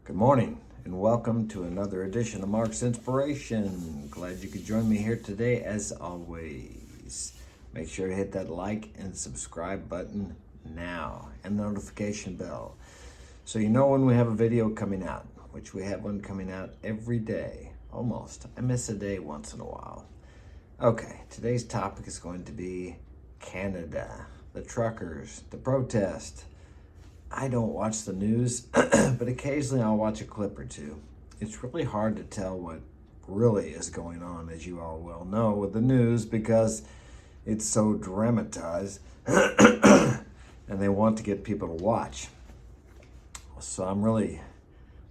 Good morning and welcome to another edition of Mark's Inspiration. Glad you could join me here today as always. Make sure to hit that like and subscribe button now and the notification bell so you know when we have a video coming out, which we have one coming out every day, almost. I miss a day once in a while. Okay, today's topic is going to be Canada, the truckers, the protest. I don't watch the news, but occasionally I'll watch a clip or two. It's really hard to tell what really is going on, as you all well know, with the news because it's so dramatized and they want to get people to watch. So I'm really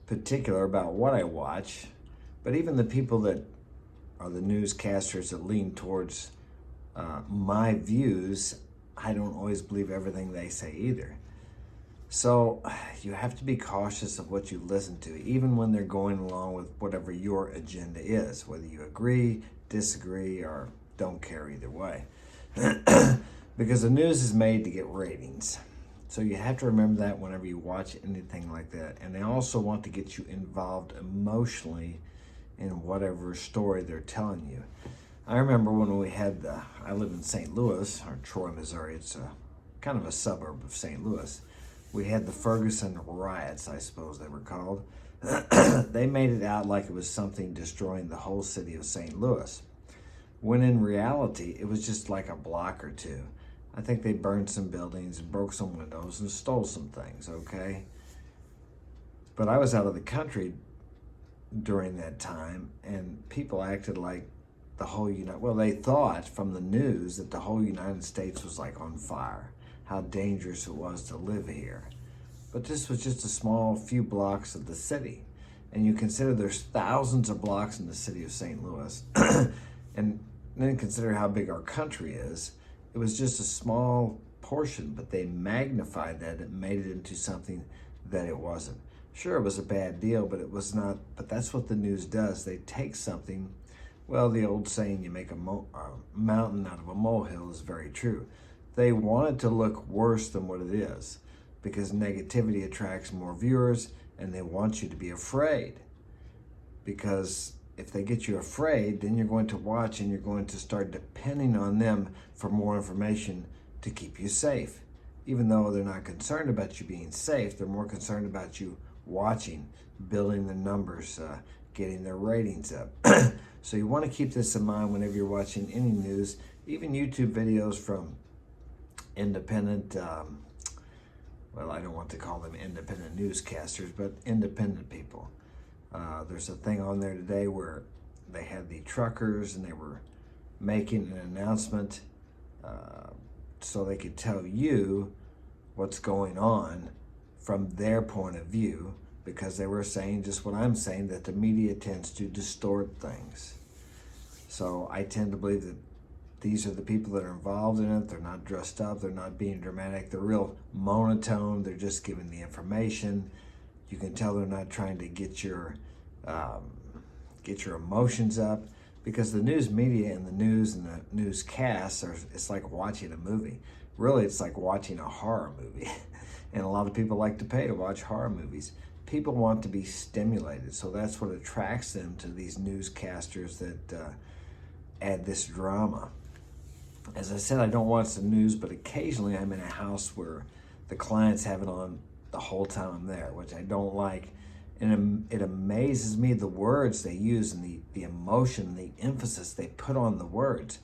particular about what I watch, but even the people that are the newscasters that lean towards my views, I don't always believe everything they say either. So you have to be cautious of what you listen to, even when they're going along with whatever your agenda is, whether you agree, disagree, or don't care either way. Because the news is made to get ratings. So you have to remember that whenever you watch anything like that. And they also want to get you involved emotionally in whatever story they're telling you. I remember when we had, I live in St. Louis, or Troy, Missouri. It's kind of a suburb of St. Louis. We had the Ferguson riots, I suppose they were called. They made it out like it was something destroying the whole city of St. Louis, when in reality, it was just like a block or two. I think they burned some buildings, broke some windows, and stole some things, okay? But I was out of the country during that time, and people acted like the whole they thought from the news that the whole United States was like on fire, how dangerous it was to live here. But this was just a small few blocks of the city. And you consider there's thousands of blocks in the city of St. Louis. And then consider how big our country is. It was just a small portion, but they magnified that and made it into something that it wasn't. Sure, it was a bad deal, but it was not. But that's what the news does. They take something, well, the old saying, you make a mountain out of a molehill is very true. They want it to look worse than what it is because negativity attracts more viewers and they want you to be afraid. Because if they get you afraid, then you're going to watch and you're going to start depending on them for more information to keep you safe. Even though they're not concerned about you being safe, they're more concerned about you watching, building the numbers, getting their ratings up. So you want to keep this in mind whenever you're watching any news, even YouTube videos from independent, I don't want to call them independent newscasters, but independent people. There's a thing on there today where they had the truckers and they were making an announcement so they could tell you what's going on from their point of view, because they were saying just what I'm saying, that the media tends to distort things. So I tend to believe that these are the people that are involved in it. They're not dressed up. They're not being dramatic. They're real monotone. They're just giving the information. You can tell they're not trying to get your emotions up, because the news media and the news and the newscasts it's like watching a movie. Really, it's like watching a horror movie. And a lot of people like to pay to watch horror movies. People want to be stimulated, so that's what attracts them to these newscasters that add this drama. As I said, I don't watch the news, but occasionally I'm in a house where the clients have it on the whole time I'm there, which I don't like. And it amazes me the words they use and the emotion, the emphasis they put on the words.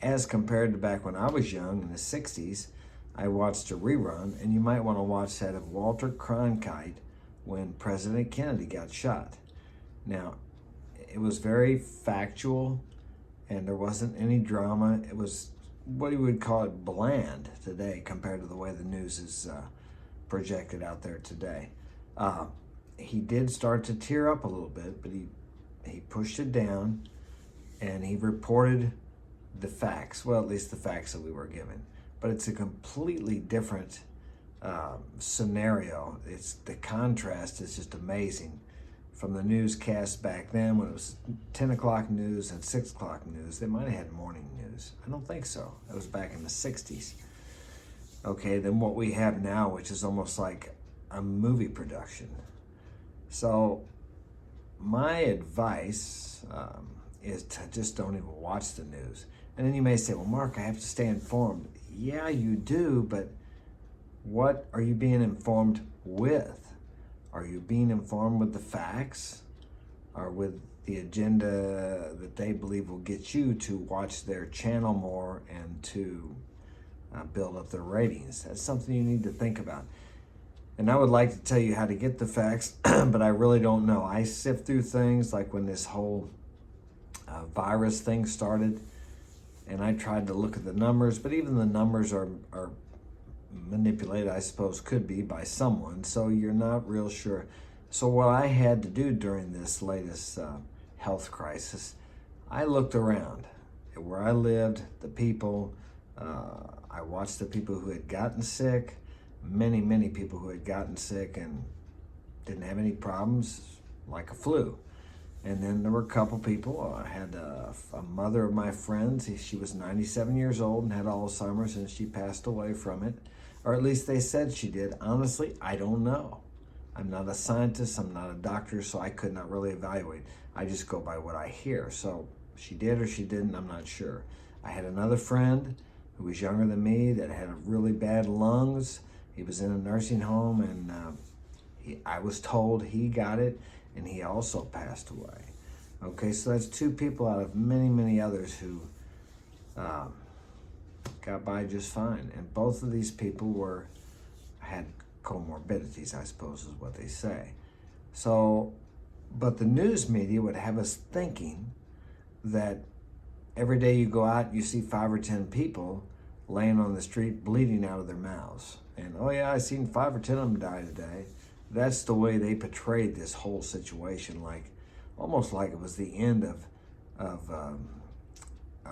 As compared to back when I was young in the 60s, I watched a rerun, and you might want to watch that of Walter Cronkite when President Kennedy got shot. Now, it was very factual, and there wasn't any drama. It was what you would call it bland today compared to the way the news is projected out there today. He did start to tear up a little bit, but he pushed it down and he reported the facts. Well, at least the facts that we were given. But it's a completely different scenario. The contrast is just amazing. From the newscast back then when it was 10 o'clock news and 6 o'clock news. They might have had morning news. I don't think so. That was back in the 60s. Okay, then what we have now, which is almost like a movie production. So my advice is to just don't even watch the news. And then you may say, well, Mark, I have to stay informed. Yeah, you do, but what are you being informed with? Are you being informed with the facts or with the agenda that they believe will get you to watch their channel more and to build up their ratings? That's something you need to think about. And I would like to tell you how to get the facts, but I really don't know. I sift through things like when this whole virus thing started, and I tried to look at the numbers, but even the numbers are manipulated, I suppose, could be by someone, so you're not real sure. So what I had to do during this latest health crisis, I looked around at where I lived, the people, I watched the people who had gotten sick, many people who had gotten sick and didn't have any problems, like a flu. And then there were a couple people. I had a mother of my friends. She was 97 years old and had Alzheimer's, and she passed away from it. Or at least they said she did. Honestly, I don't know. I'm not a scientist, I'm not a doctor, so I could not really evaluate. I just go by what I hear. So she did or she didn't, I'm not sure. I had another friend who was younger than me that had really bad lungs. He was in a nursing home, and I was told he got it, and he also passed away. Okay, so that's two people out of many others who got by just fine. And both of these people had comorbidities, I suppose is what they say. So, but the news media would have us thinking that every day you go out, you see 5 or 10 people laying on the street bleeding out of their mouths. And, oh yeah, I seen 5 or 10 of them die today. That's the way they portrayed this whole situation, like almost like it was the end of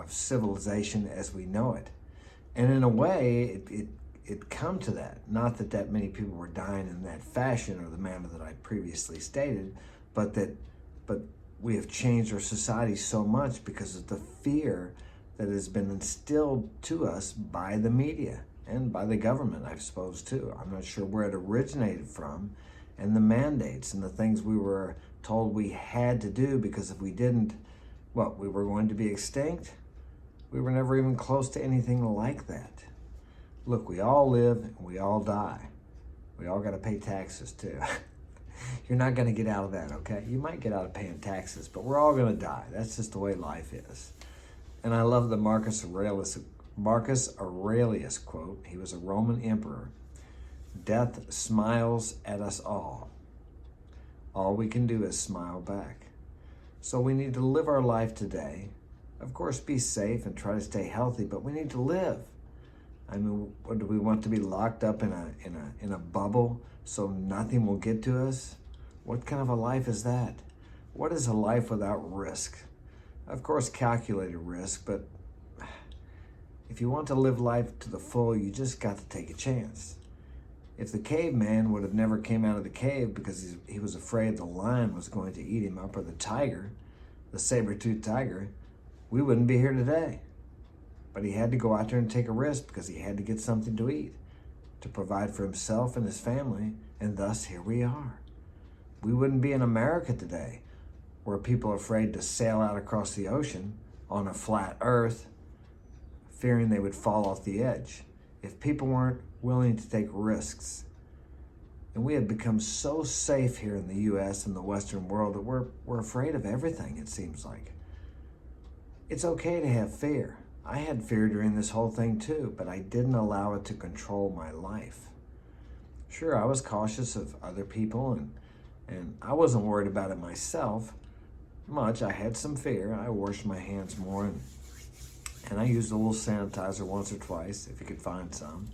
civilization as we know it. And in a way, it come to that. Not that many people were dying in that fashion or the manner that I previously stated, but we have changed our society so much because of the fear that has been instilled to us by the media and by the government, I suppose, too. I'm not sure where it originated from, and the mandates and the things we were told we had to do, because if we didn't, what, we were going to be extinct? We were never even close to anything like that. Look, we all live and we all die. We all got to pay taxes too. You're not going to get out of that, okay? You might get out of paying taxes, but we're all going to die. That's just the way life is. And I love the Marcus Aurelius quote. He was a Roman emperor. Death smiles at us all. All we can do is smile back. So we need to live our life today. Of course, be safe and try to stay healthy, but we need to live. I mean, what, do we want to be locked up in a bubble so nothing will get to us? What kind of a life is that? What is a life without risk? Of course, calculated risk, but if you want to live life to the full, you just got to take a chance. If the caveman would have never came out of the cave because he was afraid the lion was going to eat him up, or the tiger, the saber-toothed tiger, we wouldn't be here today. But he had to go out there and take a risk because he had to get something to eat, to provide for himself and his family, and thus here we are. We wouldn't be in America today, where people are afraid to sail out across the ocean on a flat earth, fearing they would fall off the edge, if people weren't willing to take risks. And we have become so safe here in the U.S. and the Western world that we're afraid of everything, it seems like. It's okay to have fear. I had fear during this whole thing too, but I didn't allow it to control my life. Sure, I was cautious of other people, and I wasn't worried about it myself much. I had some fear. I washed my hands more, and I used a little sanitizer once or twice if you could find some.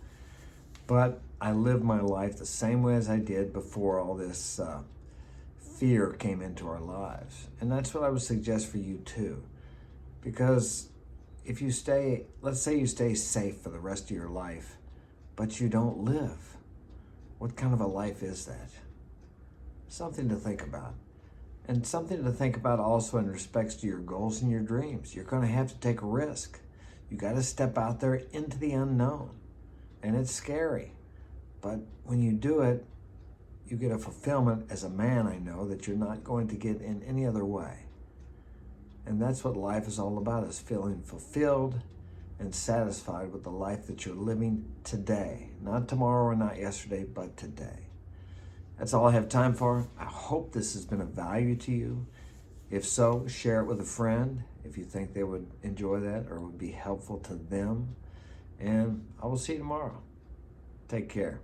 But I lived my life the same way as I did before all this fear came into our lives. And that's what I would suggest for you too. Because if you stay, let's say you stay safe for the rest of your life, but you don't live, what kind of a life is that? Something to think about. And something to think about also in respects to your goals and your dreams. You're going to have to take a risk. You got to step out there into the unknown. And it's scary. But when you do it, you get a fulfillment as a man, I know, that you're not going to get in any other way. And that's what life is all about, is feeling fulfilled and satisfied with the life that you're living today. Not tomorrow or not yesterday, but today. That's all I have time for. I hope this has been of value to you. If so, share it with a friend if you think they would enjoy that or would be helpful to them. And I will see you tomorrow. Take care.